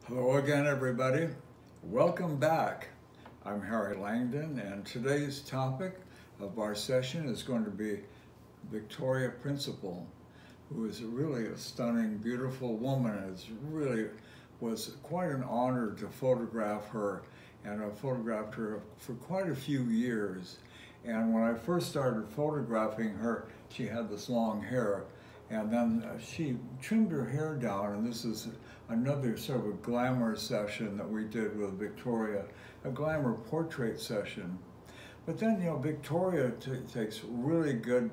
Hello again, everybody. Welcome back. I'm Harry Langdon, and today's topic of our session is going to be Victoria Principal, who is really a stunning, beautiful woman. It really was quite an honor to photograph her, and I photographed her for quite a few years. And when I first started photographing her, she had this long hair. And then she trimmed her hair down, and this is another sort of a glamour session that we did with Victoria, a glamour portrait session. But then, Victoria takes really good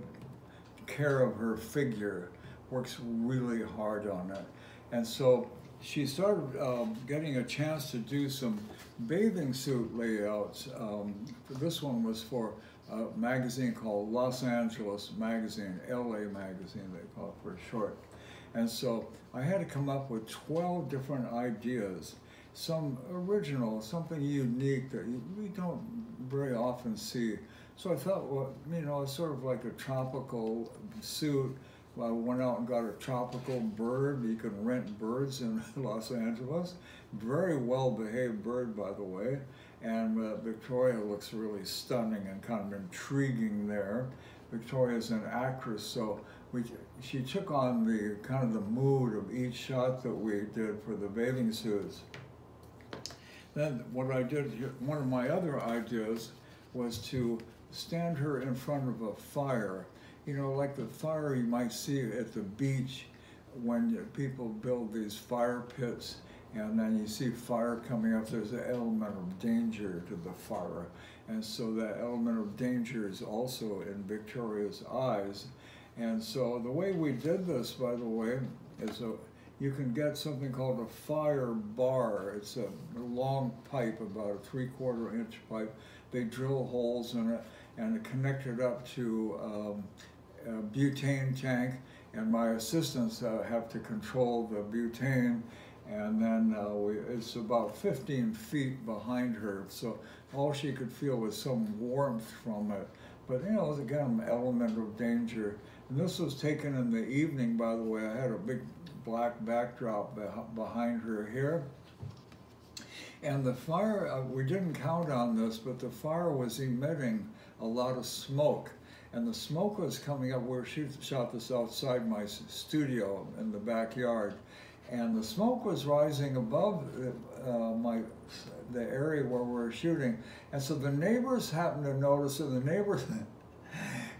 care of her figure, works really hard on it. And so she started getting a chance to do some bathing suit layouts. This one was for a magazine called Los Angeles Magazine, LA Magazine they call it for short. And so I had to come up with 12 different ideas, some original, something unique that we don't very often see. So I thought, well, it's sort of like a tropical suit. I went out and got a tropical bird. You can rent birds in Los Angeles. Very well behaved bird, by the way. And Victoria looks really stunning and kind of intriguing there. Victoria's an actress, so she took on the kind of the mood of each shot that we did for the bathing suits. Then what I did, one of my other ideas was to stand her in front of a fire. Like the fire you might see at the beach when people build these fire pits, and then you see fire coming up. There's an element of danger to the fire. And so that element of danger is also in Victoria's eyes. And so the way we did this, by the way, is you can get something called a fire bar. It's a long pipe, about a 3/4 inch pipe. They drill holes in it and connect it up to a butane tank. And my assistants have to control the butane. And then it's about 15 feet behind her, so all she could feel was some warmth from it. But again, an element of danger. And this was taken in the evening, by the way. I had a big black backdrop behind her here. And the fire, we didn't count on this, but the fire was emitting a lot of smoke. And the smoke was coming up where she shot this outside my studio in the backyard. And the smoke was rising above the area where we were shooting. And so the neighbors happened to notice, and the neighbors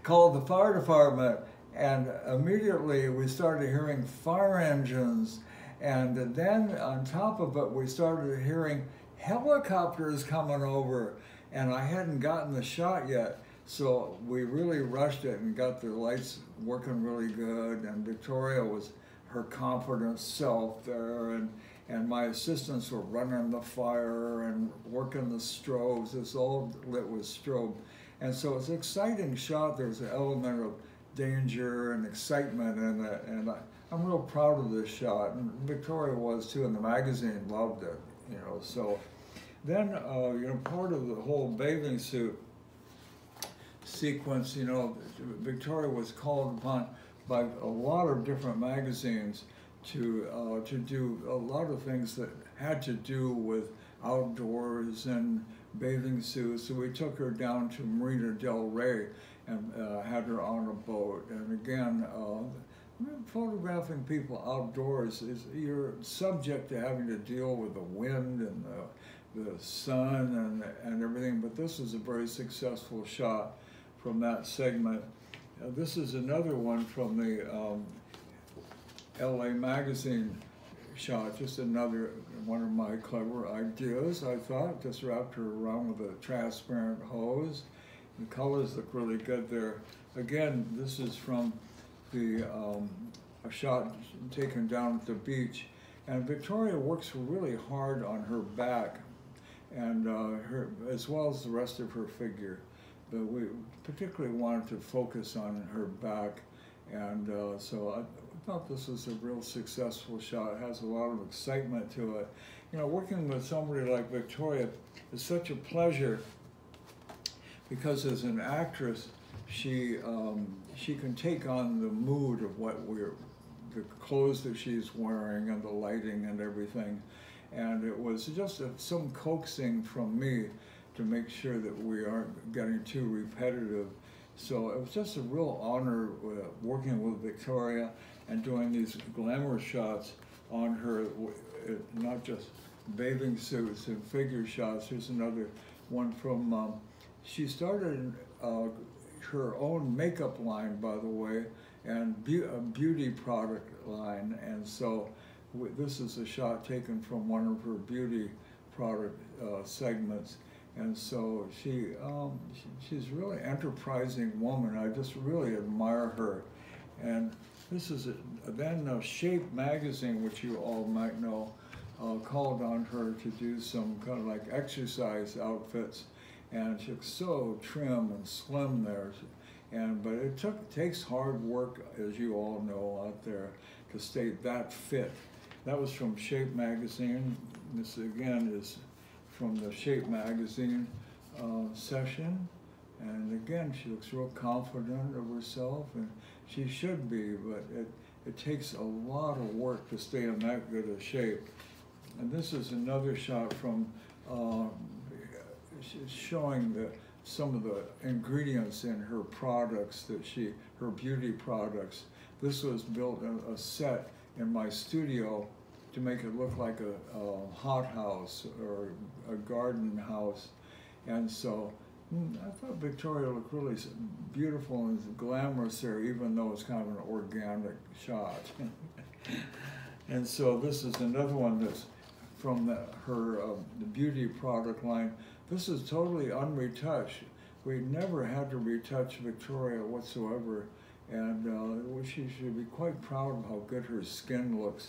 called the fire department. And immediately we started hearing fire engines. And then on top of it, we started hearing helicopters coming over. And I hadn't gotten the shot yet. So we really rushed it and got the lights working really good. And Victoria was her confident self there, and my assistants were running the fire and working the strobes. It's all lit with strobe. And so it's an exciting shot. There's an element of danger and excitement in it, and I'm real proud of this shot. And Victoria was too, and the magazine loved it, So then, part of the whole bathing suit sequence, Victoria was called upon by a lot of different magazines to do a lot of things that had to do with outdoors and bathing suits. So we took her down to Marina del Rey and had her on a boat. And again, photographing people outdoors you're subject to having to deal with the wind and the sun and everything. But this is a very successful shot from that segment. This is another one from the LA Magazine shot, just another one of my clever ideas, I thought. Just wrapped her around with a transparent hose. The colors look really good there. Again, this is from a shot taken down at the beach. And Victoria works really hard on her back, and as well as the rest of her figure. But we particularly wanted to focus on her back, and so I thought this was a real successful shot. It has a lot of excitement to it. Working with somebody like Victoria is such a pleasure, because as an actress, she can take on the mood of the clothes that she's wearing and the lighting and everything. And it was just some coaxing from me to make sure that we aren't getting too repetitive. So it was just a real honor working with Victoria and doing these glamour shots on her, not just bathing suits and figure shots. Here's another one from, she started her own makeup line, by the way, and a beauty product line. And so this is a shot taken from one of her beauty product segments. And so she's really an enterprising woman. I just really admire her. And this is then Shape magazine, which you all might know, called on her to do some kind of like exercise outfits. And she looks so trim and slim there. But it takes hard work, as you all know out there, to stay that fit. That was from Shape magazine. This again is from the Shape magazine session. And again, she looks real confident of herself, and she should be, but it takes a lot of work to stay in that good a shape. And this is another shot from showing some of the ingredients in her products her beauty products. This was built in a set in my studio to make it look like a hothouse or a garden house. And so I thought Victoria looked really beautiful and glamorous there, even though it's kind of an organic shot. And so this is another one that's from her beauty product line. This is totally unretouched. We never had to retouch Victoria whatsoever, and she should be quite proud of how good her skin looks.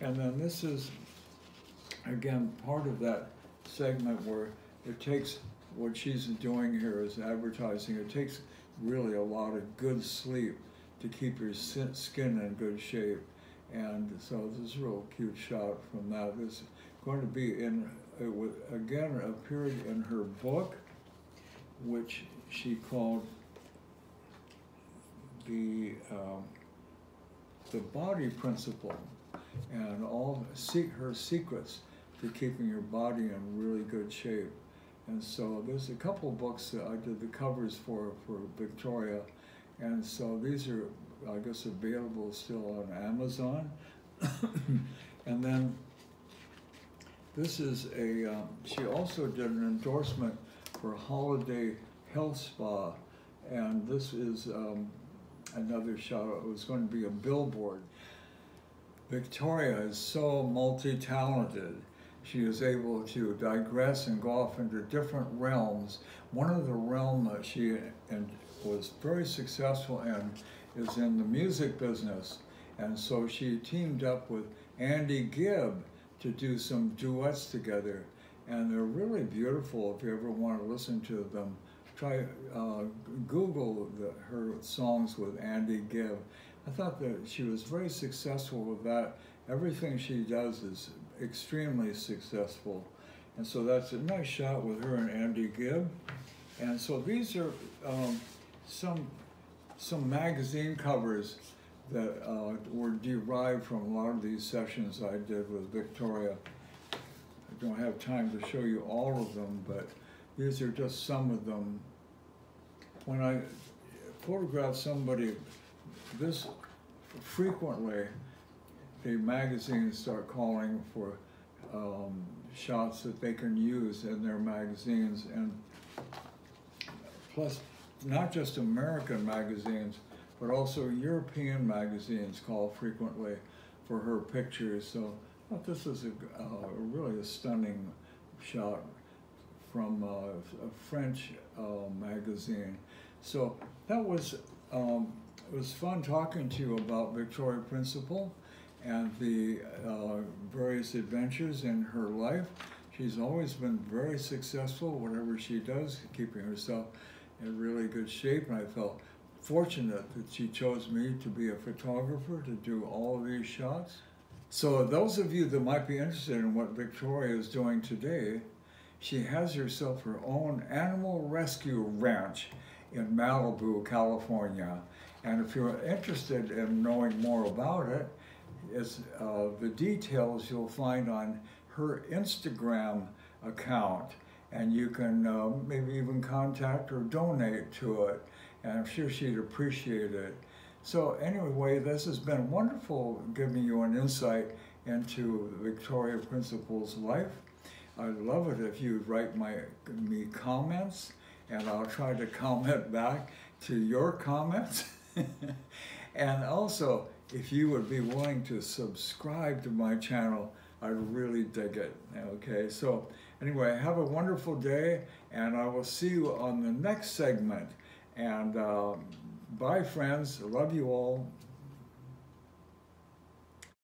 And then this is, again, part of that segment where it takes, what she's doing here is advertising. It takes really a lot of good sleep to keep your skin in good shape. And so this is a real cute shot from that. This is going to be again appeared in her book, which she called the Body Principle, and her secrets to keeping your body in really good shape. And so there's a couple books that I did the covers for Victoria, and so these are, I guess, available still on Amazon. And then this is she also did an endorsement for Holiday Health Spa, and this is another shot. It was going to be a billboard. Victoria is so multi-talented. She is able to digress and go off into different realms. One of the realms that she was very successful in is in the music business. And so she teamed up with Andy Gibb to do some duets together. And they're really beautiful. If you ever want to listen to them, try Google her songs with Andy Gibb. I thought that she was very successful with that. Everything she does is extremely successful. And so that's a nice shot with her and Andy Gibb. And so these are some magazine covers that were derived from a lot of these sessions I did with Victoria. I don't have time to show you all of them, but these are just some of them. When I photograph somebody this frequently, the magazines start calling for shots that they can use in their magazines, and plus not just American magazines, but also European magazines call frequently for her pictures. So I thought this is really a stunning shot from a French magazine. So that was, it was fun talking to you about Victoria Principle and the various adventures in her life. She's always been very successful, whatever she does, keeping herself in really good shape. And I felt fortunate that she chose me to be a photographer to do all of these shots. So those of you that might be interested in what Victoria is doing today, she has herself her own animal rescue ranch in Malibu, California. And if you're interested in knowing more about it, it's the details you'll find on her Instagram account, and you can maybe even contact or donate to it, and I'm sure she'd appreciate it. So anyway, this has been wonderful giving you an insight into the Victoria Principal's life. I'd love it if you'd write me comments, and I'll try to comment back to your comments. And also, if you would be willing to subscribe to my channel, I'd really dig it. Okay, so anyway, have a wonderful day, and I will see you on the next segment. And bye, friends. I love you all.